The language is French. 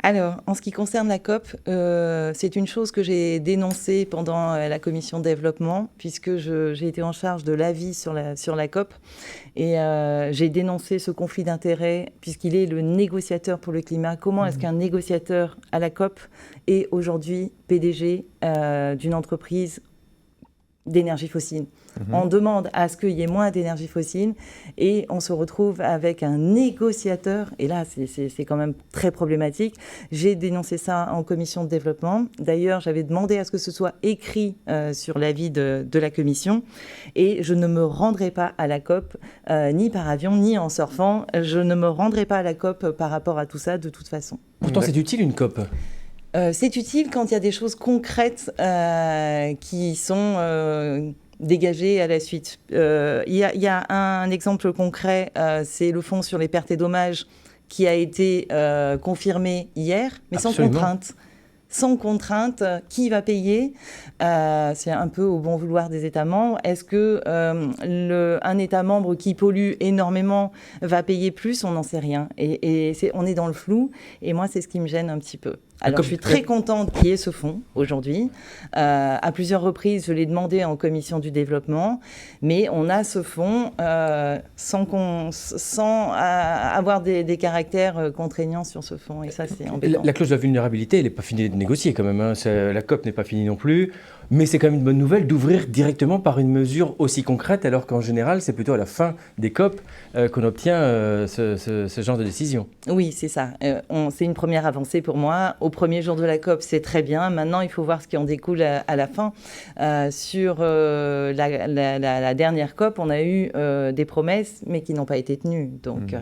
Alors, en ce qui concerne la COP, c'est une chose que j'ai dénoncée pendant la commission développement, puisque j'ai été en charge de l'avis sur la COP. Et j'ai dénoncé ce conflit d'intérêts, puisqu'il est le négociateur pour le climat. Comment est-ce qu'un négociateur à la COP est aujourd'hui PDG d'une entreprise d'énergie fossile? On demande à ce qu'il y ait moins d'énergie fossile et on se retrouve avec un négociateur. Et là, c'est quand même très problématique. J'ai dénoncé ça en commission de développement. D'ailleurs, j'avais demandé à ce que ce soit écrit sur l'avis de la commission. Et je ne me rendrai pas à la COP, ni par avion, ni en surfant. Je ne me rendrai pas à la COP par rapport à tout ça, de toute façon. Pourtant, c'est utile une COP. C'est utile quand il y a des choses concrètes qui sont dégagées à la suite. Il y a un exemple concret, c'est le fonds sur les pertes et dommages qui a été confirmé hier, mais Absolument. sans contrainte. Sans contrainte, qui va payer? C'est un peu au bon vouloir des États membres. Est-ce que un État membre qui pollue énormément va payer plus? On n'en sait rien. Et on est dans le flou. Et moi, c'est ce qui me gêne un petit peu. Alors, je suis très contente qu'il y ait ce fonds aujourd'hui. À plusieurs reprises, je l'ai demandé en commission du développement. Mais on a ce fonds sans avoir des caractères contraignants sur ce fonds. Et ça, c'est embêtant. La clause de la vulnérabilité, elle n'est pas finie de négocier quand même. Hein. La COP n'est pas finie non plus. Mais c'est quand même une bonne nouvelle d'ouvrir directement par une mesure aussi concrète, alors qu'en général, c'est plutôt à la fin des COP qu'on obtient ce genre de décision. Oui, c'est ça. C'est une première avancée pour moi. Au premier jour de la COP, c'est très bien. Maintenant, il faut voir ce qui en découle à la fin. Sur la dernière COP, on a eu des promesses, mais qui n'ont pas été tenues. Donc...